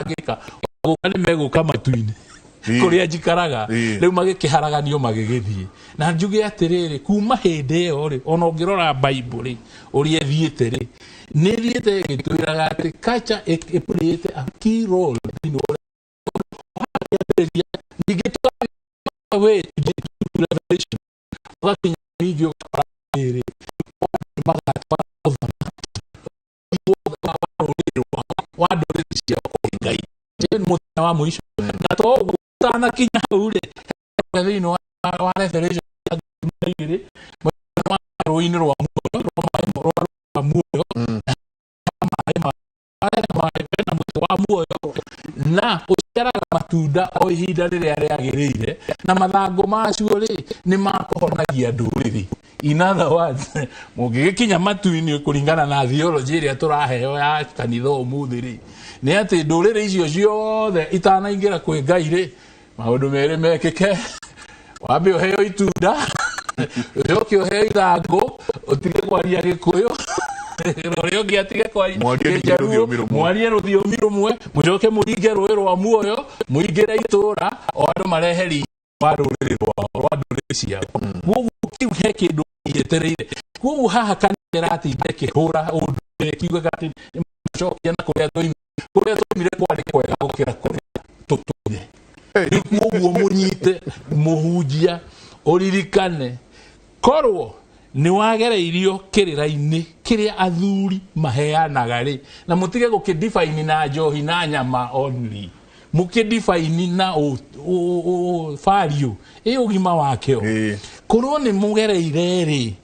magika gukani meguka matuini kuria njikaraga riu magikiharaganio magigithie na njuge atiriri kuma hindi iyo ri ona ngirora Bible uri ethiite ri ni thiete gitwiraga ati culture ipurite a key role in way to revelation wakinya video iri wa mwisho na to tana kinya ule thino wa revelation iri roini ro muoyo na uciaraga matunda o ihinda riria riagirire na mathango macio ri ni makohonagia nduriri. In other words, mugigikinya matuini kuringana na theology iria turaheo ya kanitha umuthi ri ni ati nduriri icio ciothe itanaingira kwi Ngai ri maundu meri mekike wambe uheo itunda ucoke uheo ithango utige kwaria Gikuyu roreo giatige kwaria mwarie ruthiomi rumwe mucoke muringe rũĩ rwa muoyo muingire itura o andu mareheri wa rũrĩrĩ rwa ndũrĩrĩ ciao guo kiu he kindu yetereire guo haha kanitha ratinde kihura undu kiugaga ati mucokia na kuria tumire kwari kwega gukira kuria tutunye guo munyite muhunjia uririkane korwo ni wagereirio kĩrĩra-inĩ kĩrĩa athuri maheanaga ri na mutige gukidefine na njohi na nyama only mukidefine na value ugima wakeo korwo ni mugereire ri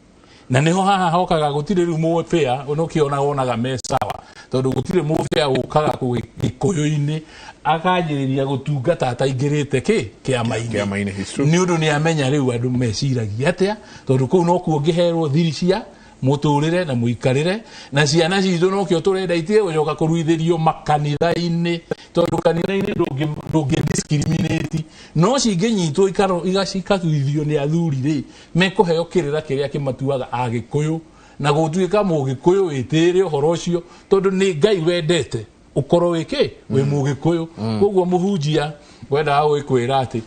na niho haha hokaga gutire ru mu fair unokiona wonaga mesawa tondu gutire mu fair ukaga ku Gikuyu-ini akajiriria gutungata ataingirite kiama-ini ni undu ni amenya riu andu meciragia atia tondu kuu no kuo ngiherwo thiri cia muturire na muikarire na ciana citu no kio turendaitie gucoka kuruithirio makanitha-ini tondu kanitha-ini ndungi discriminate no cinginyitwo igacikatuithio ni athuri ri mekuheo kĩrĩra kĩrĩa kimatuaga Agikuyu na gutuika Mugikuyu witire uhoro ucio tondu ni Ngai wendete ukorwo wiki we Mugikuyu koguo muhunjia wenda gwikwira ati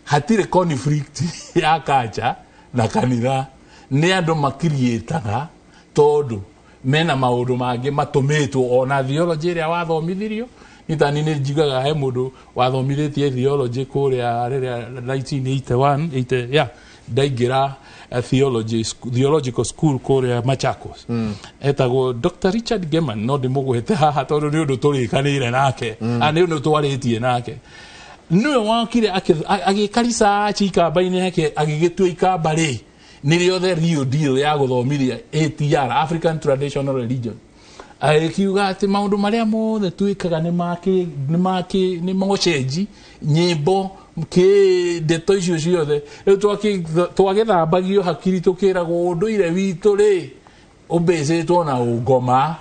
hatire conflict ya culture na kanitha ni andu makirietaga tondu mena maundu mangi matumitwo ona theology iria wathomithirio nitani ni njigaga he mundu wathomithitie theology kuria riria 1981 ndaingira theological school kuria Machakos etagwo Dr. Richard Geman no ndimugwete haha tondu ni undu turikanire nake ani undu twaritie nake niwe wakire agikarisa chikamba-ini yake agigitua ikamba ri nirio the real deal ya guthomithia ATR African Traditional Religion akiuga ati maundu maria mothe twikaga ni mocenji nyimbo ndeto icio ciothe riu twagithambagio hakiri tukiragwo unduire witu ri ubecetwo na ungoma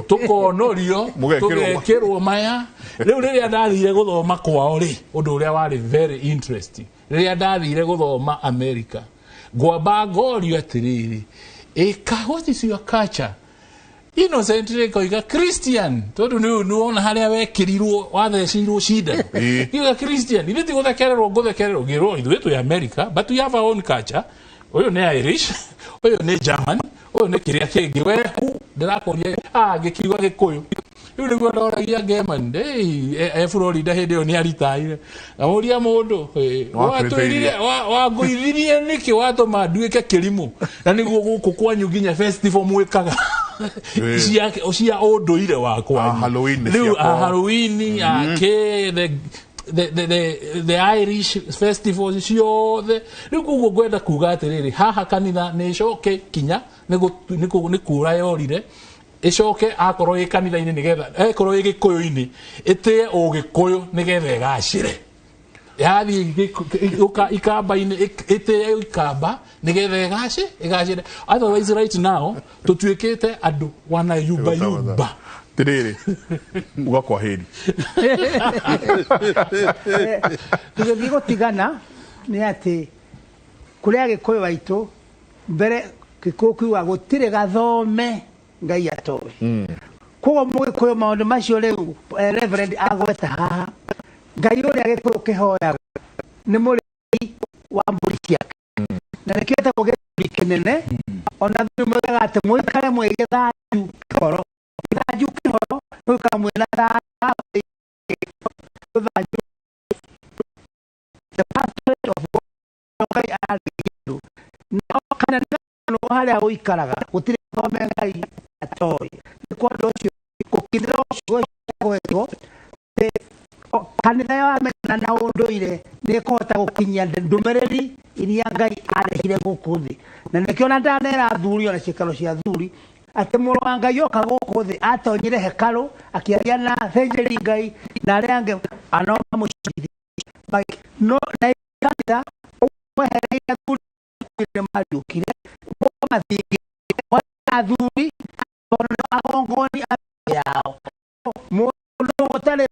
tukonorio mugekirwo maya riu riria ndathire guthoma kwao ri undu uria wari very interesting riria ndathire guthoma America ngwamba ngorio atiriri what is your culture innocently koiga Christian tondu ni wona haria wekirirwo wathecirwo shida kiuga Christian ni ti guthekererwo ngiro ithuĩ twĩ America but we have our own culture uyu ni Irish uyu ni German uyu ni kiria kingi we ndirakoria gikiuga Gikuyu riu niguo ndoragia Geman Florida hindi yo ni aritaire amuria mundu watwirire wanguithirie niki watuma nduike kirimu na niguo guku kwanyu nginya festival mwikaga cia unduire wakwa Halloween the Irish festivals ciothe riu kuguo gwenda kuga atiriri haha kanitha ni coke kinya ni kura yorire icoke akorwo i kanitha-ini nigetha ekorwo i Gikuyu-ini itie Ugikuyu nigetha igacire yathi ikamba-ini itie ikamba nigetha igacire otherwise right now tutuikite andu wana yumba tiriri uga kwa heri tugithi gutigana ni ati kuria Gikuyu waitu mbere Gikuyu kiuga gutire gathome Ngai atowe Kwa Mũgĩkũyũ maũndũ macio rĩu Reverend agweta haha Ngai ũrĩa Gĩkũyũ kĩhoyaga nĩ mũrĩithi wa mbũri ciake na nĩkĩo etagwo gĩthuri kĩnene ona thuri moigaga atĩ mũikare mwĩ gĩthanju kĩhoro mũikara mwĩna thaayũ the pastorate of Ngai aragĩndũ no kana nĩ harĩa ũikaraga gũtirĩ thome Ngai atoĩ nĩ kwa ũndũ ũcio gũkithĩra ũcio gwetwo kanitha yamenya na ũndũire nĩ ĩkũhota gũkinyia ndũmĩrĩri iria Ngai arehire gũkũ thĩ na nĩkĩo na ndanera athuri ona ciikaro cia athuri atĩ mũrũ wa Ngai oka gũkũ thĩ atonyire hekarũ akĩaria na thĩnjĩri Ngai na arĩa angĩ anoma mũcirithia no na kanitha ũkwehereire athuri mariũkire mathingi athuri tondũ agongoni yao mũndũ gũtarĩ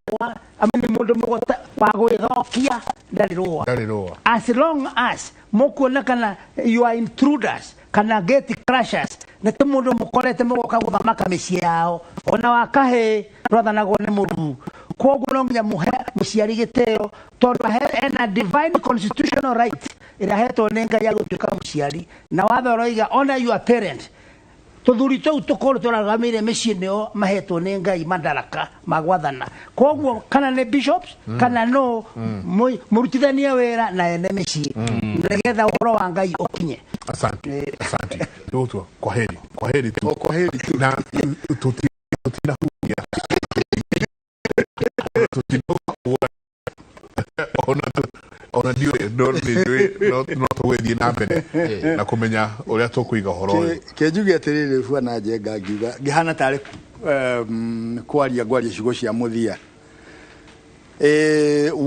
ameni mũndũ mũgota wa gwĩthokia ndarĩ rũa as long as mũkuonekana you are intruders kana gate crashers nĩ mũndũ mũkorete mũgoka gũthamaka mĩciĩ yao ona wakahĩ rwathanagwo nĩ mũruu koguo no nginya mũhe mũciari gĩtĩo tondũ ena divine constitutional right ĩrĩa ahetwo nĩ Ngai ya gũtuĩka mũciari na watho ũroiga honor your parent tũthuri tũu tũkorwo tũragamĩire mĩciĩ nĩo mahetwo nĩ Ngai madaraka magwathana koguo kana nĩ bishops kana no mũrutithanie wĩra na ene mĩciĩ nĩgetha ũhoro wa Ngai ũkinye. Asante ndoto kwaheri tu na tutina huya ona ndio no tũgĩthiĩ na mbere na kũmenya ũrĩa tũkũiga ũhoro ũyũ kĩnjuge atĩrĩrĩ bwana njenga ngiuga ngĩhana tarĩ kwaria ciugo cia mũthia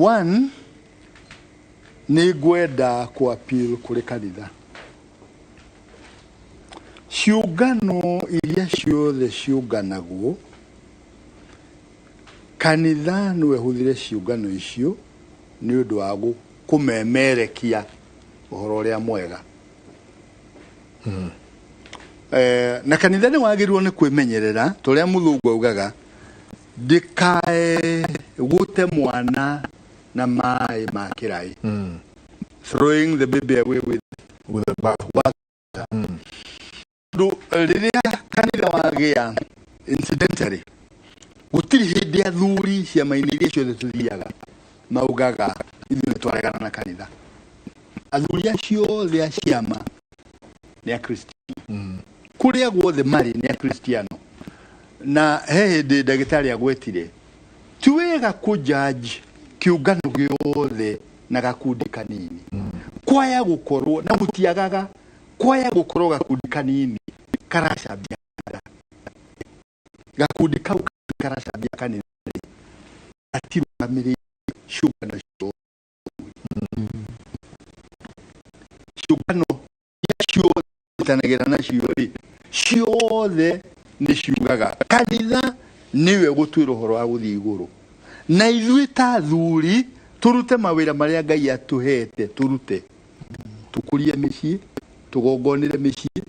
one nĩ ngwenda ku appeal kũrĩ kanitha ciũngano iria ciothe ciũnganagwo kanitha nĩwe hũthĩre ciũngano icio nĩ ũndũ wa kũmemerekia ũhoro ũrĩa mwega na kanitha nĩ wagĩrĩirwo nĩ kwĩmenyerera tũrĩa mũthũngũ augaga ndikae gũte mwana na maĩ ma kĩraĩ throwing the baby away with the bathwater rĩrĩa kanitha wagĩa incidentally gũtirĩ hĩndĩ athuri ciama-inĩ iria ciothe tũthiaga maugaga ithuĩ nĩtwaregana na kanitha athuri acio othe a ciama nĩ akristiano kũrĩa guothe marĩ nĩ akristiano na he hĩndĩ ndagĩtarĩ agwetire ti wega kũjudge kĩũngano gĩothe na gakundi kanini kwaya gũkorwo na gũtiagaga kwaya gũkorwo gakundi kanini karacambia gakundi kau karacambia kanini atirũgamĩrĩire ciũngano ciothe tanagĩra nacio ciothe nĩ ciugaga kanitha nĩwe gũtuĩra ũhoro wa gũthiĩ igũrũ na ithuĩ ta athuri tũrute mawĩra marĩa Ngai atũhete tũrute tũkũrie mĩciĩ tũgongonere mĩciĩ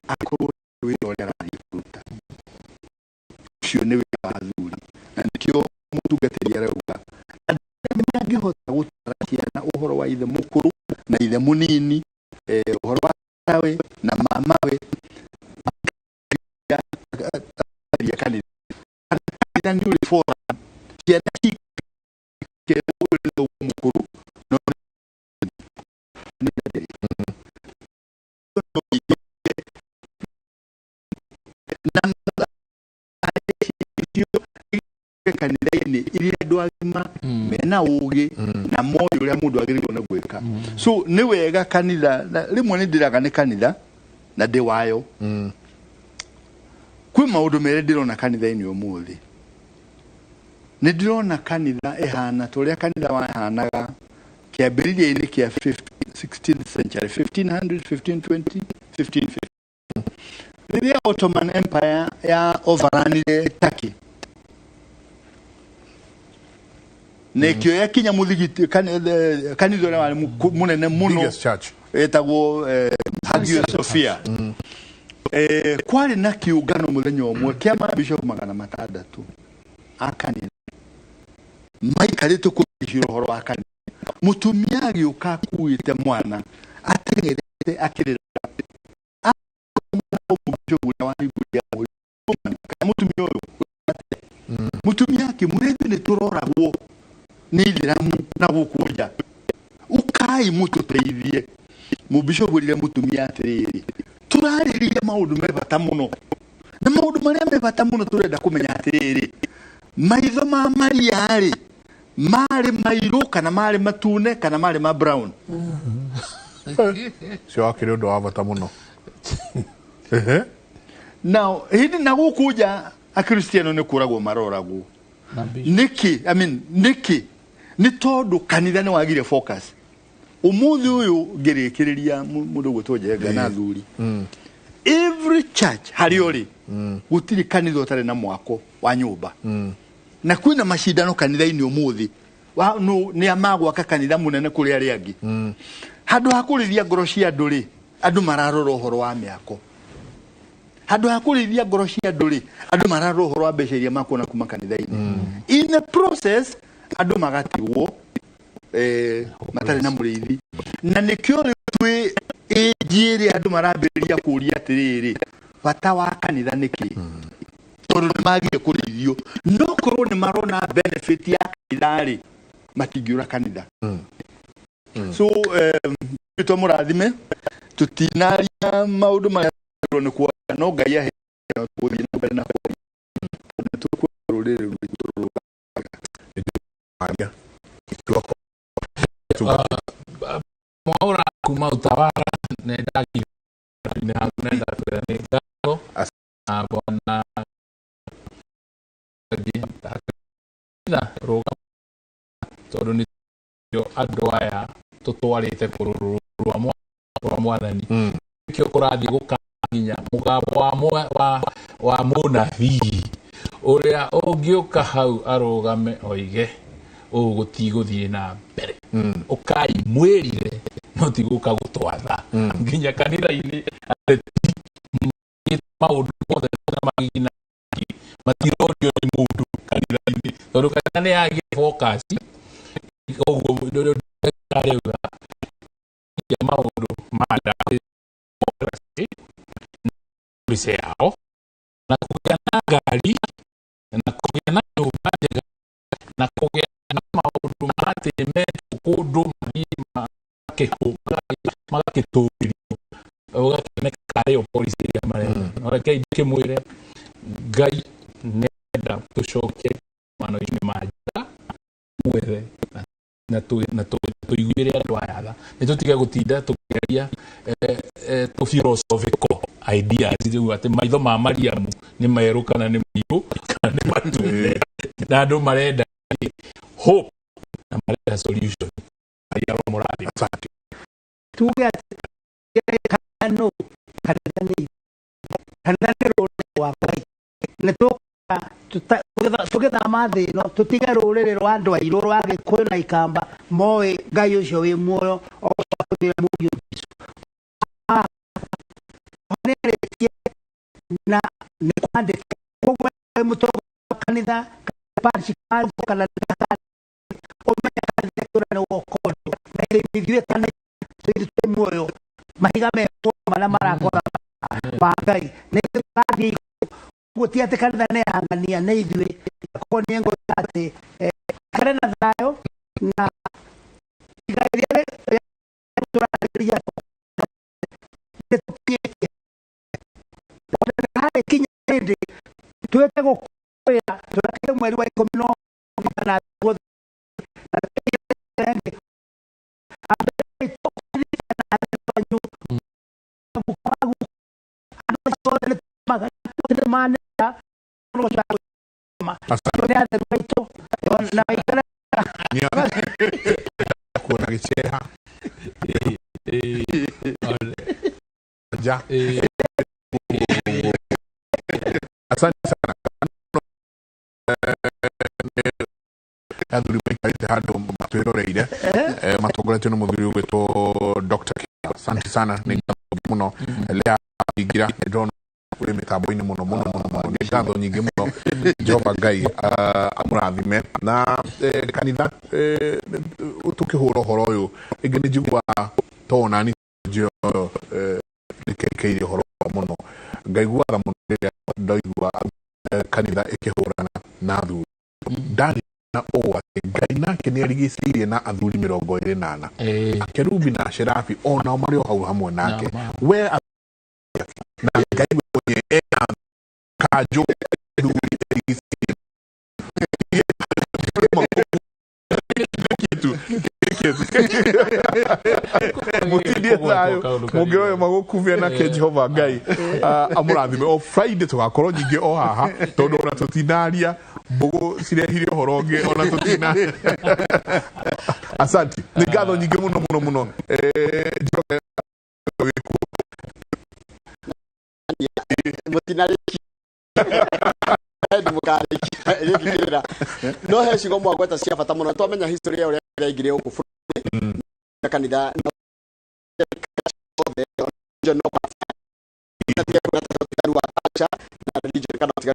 akorwo wĩra ũrĩa arathiĩ kũruta ũcio nĩ wĩra wa athuri na nĩkĩo mũtungatĩri arauga angĩhota gũtara ciana ũhoro wa ithe mũkũrũ na ithe mũnini ũhoro wa tawe na mamawe kanitha nĩ ũrĩ fora ciana cikĩrwo mũkũrũ kanitha-inĩ iria andũ agima mena ũgĩ na moyo ũrĩa mũndũ agĩrĩirwo nĩ gwĩka so nĩ wega kanitha rĩmwe nĩ ndĩraga nĩ kanitha na ndĩ wayo kwĩ maũndũ merĩ ndĩrona kanitha-inĩ ũmũthĩ nĩ ndĩrona kanitha ĩhana tũrĩa kanitha wahanaga kĩambĩrĩria-inĩ kĩa 16th century 1500 1520 1550 rĩrĩa Ottoman Empire ya overranire Turkey nekio yakinya muthigiti kanitha ũrĩa warĩ mũnene mũno etagwo Hagia Sophia kwari na kiungano muthenya umwe kia mabishop 600 akanitha maikarite kuhiro horo wa kanitha mutumia agiuka kuite mwana atengerete akirira mutumia akimurethi ni turoragwo ni ithiramu na gukuja ukai mututeithie mubishopu rire mutumia atiriri turariria maundu me bata muno na maundu maria me bata muno turenda kumenya atiriri maitho ma mariari mari mairu kana mari matune kana mari ma brown sio akiri undu wa bata muno now hindi na gukuja a Kristiano ni kuragwo maroragwo niki ni tondu kanitha ni wagire focus umuthi uyu ngirikiriria mundu gutwenjenga na thuri every church hariori gutiri kanitha utari na mwako wa nyumba na kwina mashindano kanitha-ini umuthi no ni amagwaka kanitha munene kuri ari angi handu hakurithia ngoro cia andu ri andu mararora uhoro wa miako handu hakurithia ngoro cia andu ri andu mararora uhoro wa mbeca makona kuma kanitha-ini in the process andu magatigwo matari na murithi na nikyo twi ejiri andu marambiriria kuria atiriri bata wa kanitha niki tondu ni magiye kurithio no korwo ni marona benefit ya kanitha matingiura kanitha so bito murathime tutinaria maundu maria ni kwa no Ngai ahe no kuthi na mbere na kwa tukururire mwaura kuma utawala nedaki nenda kuendelea abona na roga tondu ni yo andu aya tutwarite kururwa mwathani kio kurathi gukaginya mugabo wa munabii uria ungiuka hau arugame oige ugutiguthie na mbere ukai mwirire no tiguka gutwatha nginya kanitha-ini maundu mothe na magina matirorio ni mundu kanitha-ini tondu kanitha ni yagi focus uguo ndio kareuga ya maundu mada bise yao na kugĩa na ngari na kugĩa na nyũmba njega na kugĩa na maundu mateme kundu magakĩtũũgĩrio ũgakĩoneka karĩ o polisi iria marenda reke ndĩkĩmwĩre Ngai nenda tũcokie mano-inĩ ma njĩra mwethe na tũiguĩre andũ aya tha nĩ tũtige gũtinda tũkĩaria philosophical ideas rĩu atĩ maitho ma Mariamu nĩ merũ kana nĩ mairũ kana nĩ matune na andũ marenda hope na marenda solution aria mũrathi asante tuge kano kanani rũrĩrĩ rwa Ngai nĩ tũgetha mathĩ no tũtige rũrĩrĩ rwa andũ airũ rwa Gĩkũyũ na Ikamba moĩ Ngai ũcio wĩ muoyo okũthĩra mũriũ Jesũ na nĩ kwandĩke koguo mũtongoria wa kanitha kana omenya kanitha kĩũra nĩ wokondo na ithuĩ kana twĩ muoyo mahiga mekwo marĩa marakora ma Ngai nĩ tũrathiĩ guti ati kanitha nĩ yang'ania nĩ ithuĩ koguo nĩ ngwĩra atĩ karĩ na thayũ na igai rĩrĩa tũrarĩrĩria kinya hĩndĩ twĩke gũkũĩra tũreke mweri wa 10 na asante sana athuri maikarite handu matwiroreire matongoretio nĩ mũthuri ũgwĩtwo Dr. asante sana nĩ ngatho mũno lea ingira ndona kuri mitambo-inĩ mũno nĩ ngatho nyingĩ mũno Jehova Ngai amũrathime na kanitha tũkĩhũra ũhoro ũyũ ĩngĩ nĩ njiguaga tona nĩ nĩkĩrĩkĩire ũhoro mũno ngaiguaga mũno rĩrĩa ndaigua kanitha ĩkĩhũrana na athuri ndari na ũũ atĩ Ngai nake nĩ arigicĩirie na athuri 24 akerubi na Sherafi onao marĩ o hau hamwe nake we na Ngai mwenye ena kanjũ mutindie thayo mungeoyo magukuvia nake Jehova Ngai amũrathime o Friday tugakorwo nyingĩ o haha tondu ona tutinaria mbugu cirehire ũhoro ũngĩ ona tutina asante nĩ ngatho nyingĩ mũno Jehova no he cigo mwagweta cia bata muno twamenya history ya uria yaingire guku bũrũri na kanitha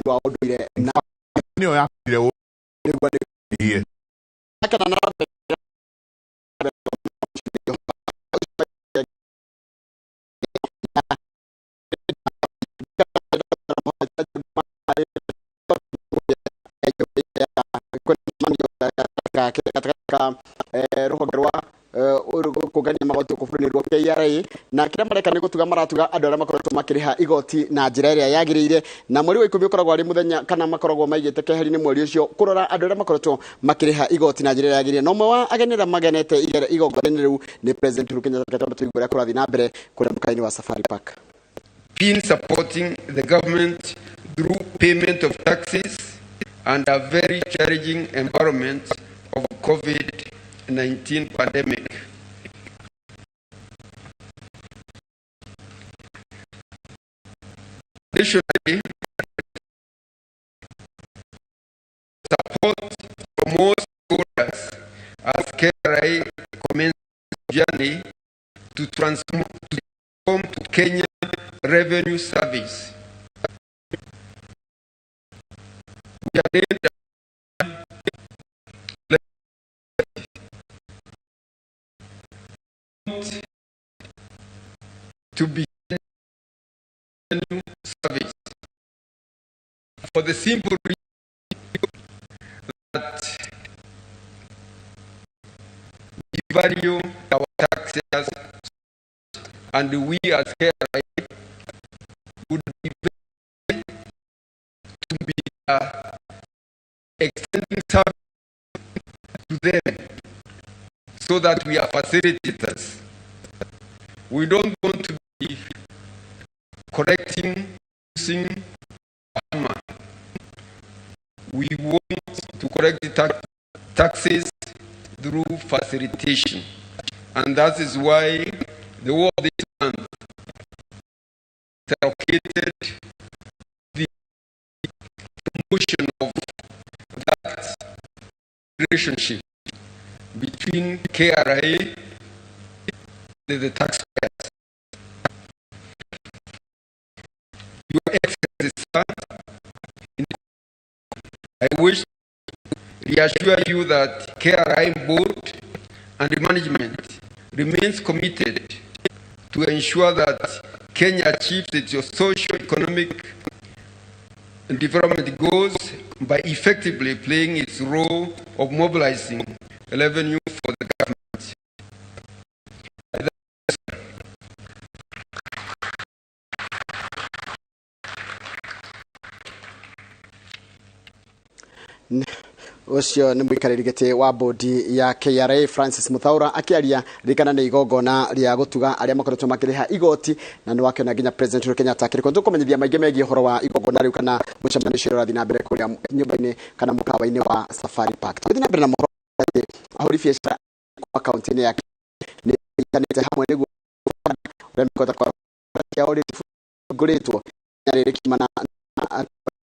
wa ũndũire na nĩyo yakire rũhonge rwa kũngania magoti bũrũri-inĩ rwa KRA na kĩrĩa mareka nĩ gũtuga maratuga andũ arĩa makoretwo makĩrĩha igoti na njĩra ĩrĩa yagĩrĩire na mweri wa 10 ũkoragwo arĩ mũthenya kana makoragwo maigĩte keheri-inĩ mweri ũcio kũrora andũ arĩa makoretwo makĩrĩha igoti na njĩra ĩrĩa yagĩrĩire na ũmwe wa agenera magenete igongona-inĩ rĩu nĩ President Uhuru Kenyatta tondũ tũigua ũrĩa kũrathiĩ na mbere kũrĩa mũkawa-inĩ wa Safari Park. Been supporting the government through payment of taxes and a very challenging environment of COVID-19 pandemic. Additionally, support from most stakeholders as KRA commences its journey to transform to Kenya Revenue Service. We are to be revenue service for the simple reason that we value our taxes and we as KRA would be very to be extending service to them so that we are facilitators. We don't want to be collecting, using hammer. We want to collect the taxes through facilitation. And that is why the whole of this month is allocated the promotion of that relationship between KRA and the taxpayers. Your Excellency, sir, I wish to reassure you that KRA board and management remains committed to ensure that Kenya achieves its socio-economic and development goals by effectively playing its role of mobilizing revenue for the government. Ucio nĩ mũikarĩri gĩtĩ wa bodi ya KRA Francis Muthaura akĩaria rĩkana nĩ igongona rĩa gũtuga arĩa makoretwo makĩrĩha igoti na nĩ wakĩona nginya President Uhuru Kenyatta akĩrĩkwo tũkũmenyithia maingĩ megiĩ ũhoro wa igongona rĩu kana mũcemanio ũcio ũrathiĩ na mbere kũrĩa nyũmba-inĩ kana mũkawa-inĩ wa Safari Park. Tũgĩthiĩ na mbere na mohoro ahũri biacara kwa kaunti-inĩ ya nĩ ikanĩte hamwe nĩguo ũrĩa mĩkota kwa kĩao rĩtungũrĩtwo rĩrĩ kimana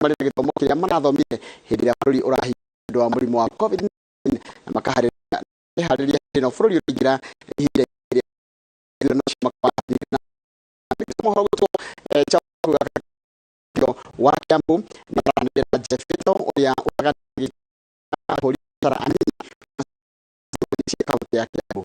marĩ na gĩthomo kĩrĩa marathomire hĩndĩ ĩrĩa bũrũri ũrahi ũndũ wa mũrimũ wa COVID-19 na makaharĩrĩria na bũrũri ũraingĩra ihinda wa Kiambu na Randera Jeffito uria wakati polisi anini kaunti ya Kiambu.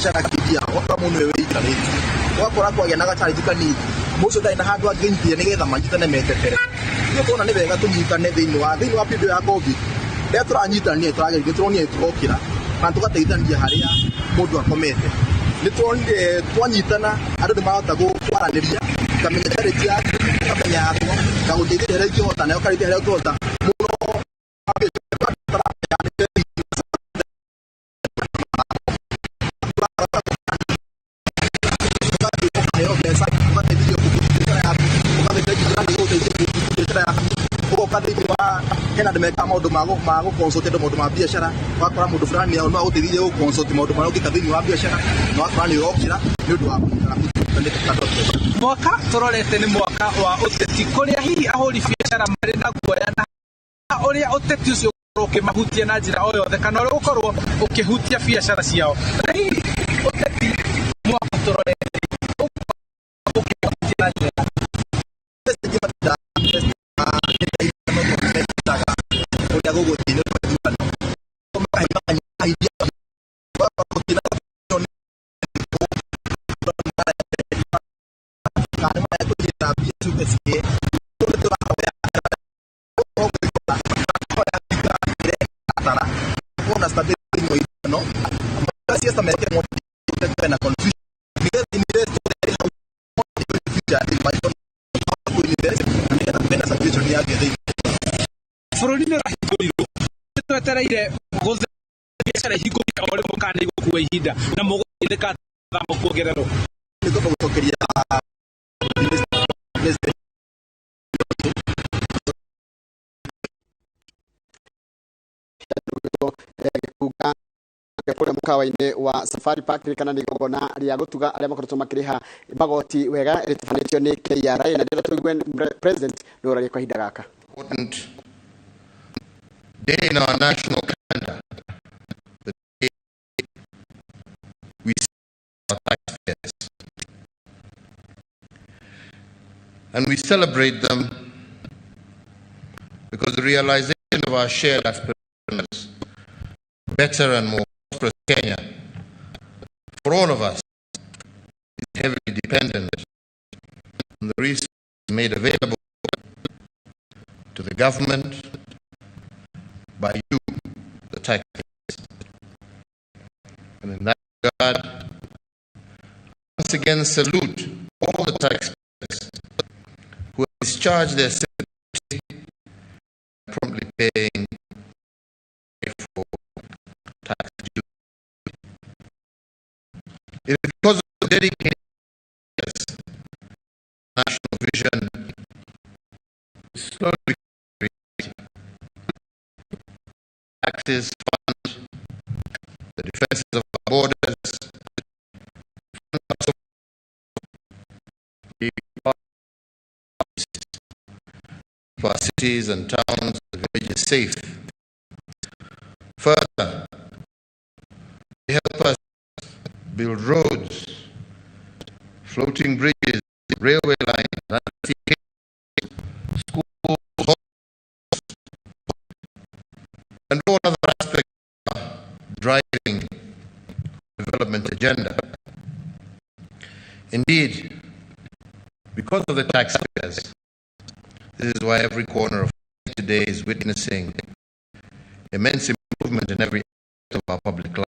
biashara kidia wakwa muno wewe ikarete wakora kwa yana gachariti kanini mucio ndai na handu anginyitire nigetha manyitane metetere ndio tona ni wega tunyitane thiini wa pindu ya covid rĩa turanyitania turageria turonia turokira na tugateithania haria mundu akomete ni tuonire twanyitana andu ni mahota gutwaraniria kamenya charity yaku kamenya yakwa na guteithia haria ingihota nayo karithia haria ngihota muno hena ndemeka maundu ma gukonsult maundu ma biashara wakora mundu fulani no agutithie gukonsult maundu ma ukita thiini wa biashara no wakora ni yokira ni undu wa mwaka turorete ni mwaka wa uteti kuria hihi ahuri biashara mari na guoya na uria uteti ucio ukimahutia na njira o yothe kana uria ukorwo ukihutia biashara ciao na hihi uteti mwaka turorete ukihutia na njira twetereire guthe biashara hingurika uri mukani gukua ihinda na muguthika thamo kuongererwo ni toka gucokeria kule mukawa-ini wa Safari Park kana ni gogona ria gutuga aria makoretwo makiriha bagoti wega ritifanitio ni KIRA na ndira tuigwe president ndoragia kwa hinda gaka day in our national calendar, the day we celebrate our taxpayers. And we celebrate them because the realization of our shared aspirations, better and more prosperous Kenya, for all of us, is heavily dependent on the resources made available to the government by you, the taxpayers. And in that regard, once again salute all the taxpayers who have discharged their civic duty by promptly paying for tax due. It is because of the dedicated national vision slowly taxes fund the defenses of our borders, keep our cities and towns and villages safe. Further, they help us build roads, floating bridges, railway lines, schools, and all other aspects of driving development agenda. Indeed, because of the taxpayers, this is why every corner of today is witnessing immense improvement in every aspect of our public life.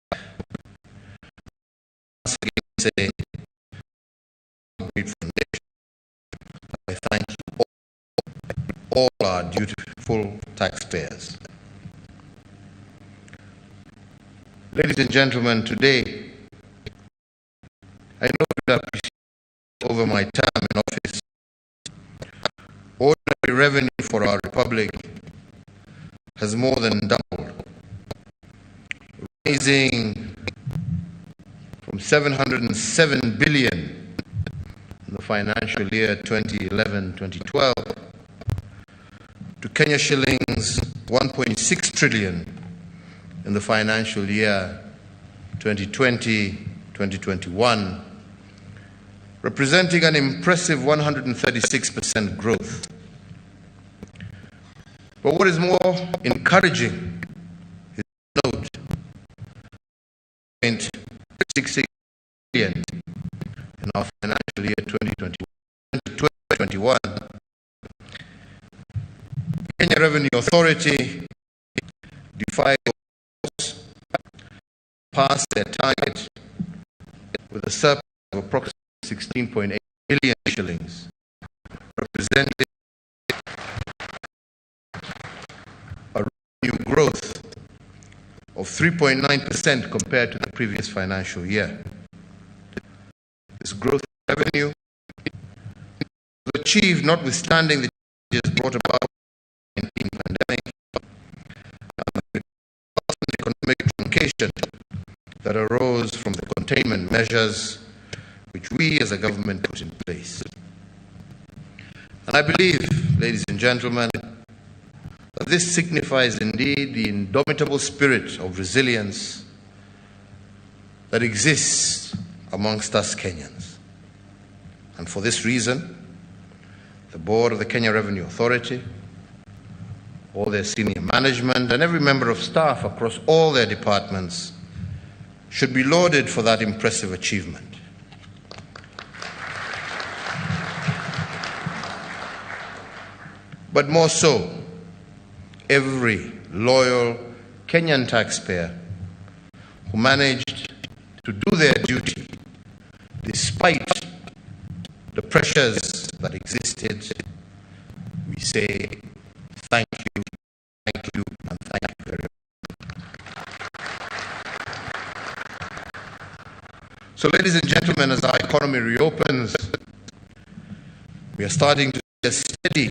Once again, say, great foundation. I thank you all our dutiful taxpayers. Ladies and gentlemen, today, I know that over my term in office, ordinary revenue for our republic has more than doubled, rising from 707 billion in the financial year 2011-2012 to Kenya shillings 1.6 trillion in the financial year 2020-2021, representing an impressive 136% growth. But what is more encouraging is to note 0.66 billion in our financial year 2021. The Kenya Revenue Authority defied past their target with a surplus of approximately 16.8 billion shillings, representing a revenue growth of 3.9% compared to the previous financial year. This growth in revenue was achieved notwithstanding the challenges brought about by the COVID-19 pandemic and the economic truncation that arose from the containment measures which we as a government put in place. And I believe, ladies and gentlemen, that this signifies indeed the indomitable spirit of resilience that exists amongst us Kenyans. And for this reason, the board of the Kenya Revenue Authority, all their senior management, and every member of staff across all their departments should be lauded for that impressive achievement. But more so, every loyal Kenyan taxpayer who managed to do their duty despite the pressures that existed, we say thank you, and thank you very much. So, ladies and gentlemen, as our economy reopens, we are starting to see a steady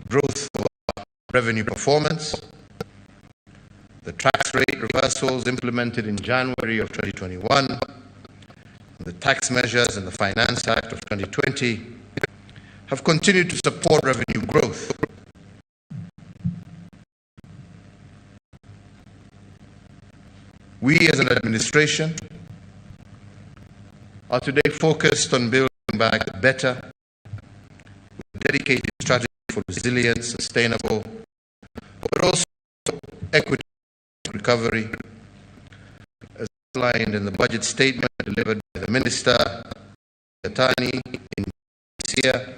growth of our revenue performance. The tax rate reversals implemented in January of 2021, the tax measures and the Finance Act of 2020 have continued to support revenue growth. We as an administration are today focused on building back better, with a dedicated strategy for resilience, sustainable, but also equity recovery, as outlined in the budget statement delivered by the Minister, Attorney in this year,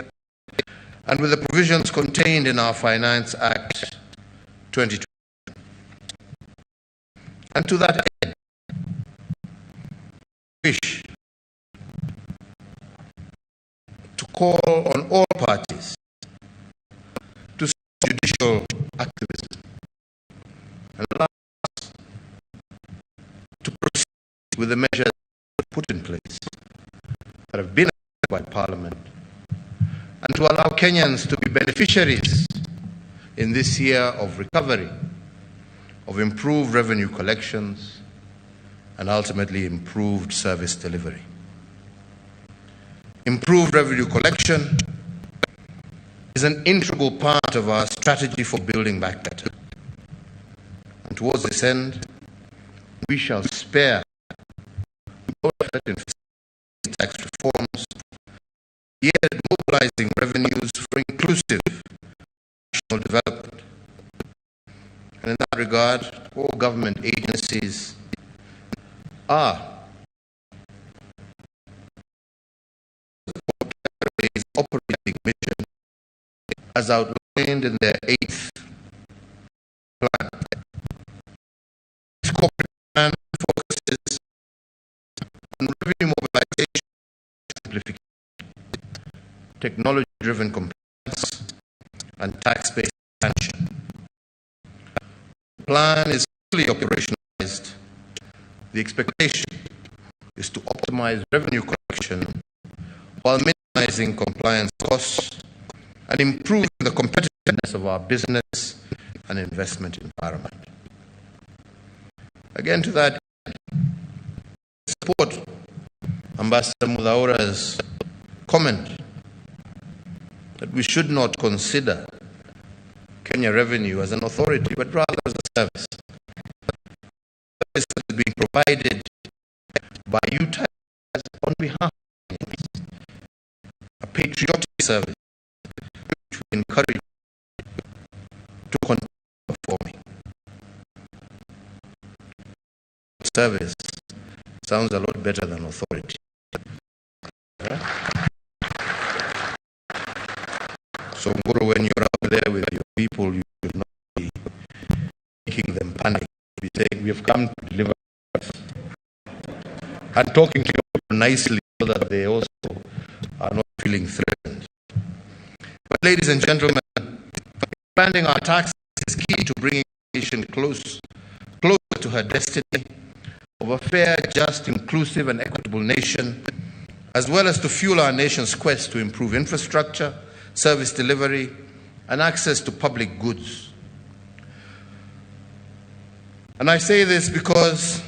and with the provisions contained in our Finance Act 2020. And to that end, I wish to call on all parties to stop judicial activism and allow us to proceed with the measures put in place that have been approved by Parliament, and to allow Kenyans to be beneficiaries in this year of recovery, of improved revenue collections, and ultimately improved service delivery. Improved revenue collection is an integral part of our strategy for building back better. And towards this end, we shall spare no effort in tax reforms, yet mobilizing revenues for inclusive national development. And in that regard, all government agencies are operating mission as outlined in their 8th plan. This corporate plan focuses on revenue mobilization, simplification, technology-driven compliance, and tax-based expansion. The plan is fully operationalized the expectation is to optimize revenue collection while minimizing compliance costs and improving the competitiveness of our business and investment environment. Again, to that end, support Ambassador Muthaura's comment that we should not consider Kenya Revenue as an authority, but rather as a service. A service that is being provided by you on behalf of Kenyans. A patriotic service which we encourage to continue performing. Service sounds a lot better than authority. Right? So, Nguru, when you're out there with your people, you should not be making them panic. Be saying, we have come to deliver and talking to you nicely so that they also are not feeling threatened. But, ladies and gentlemen, expanding our taxes is key to bringing the nation closer to her destiny of a fair, just, inclusive, and equitable nation, as well as to fuel our nation's quest to improve infrastructure, service delivery, and access to public goods. And I say this because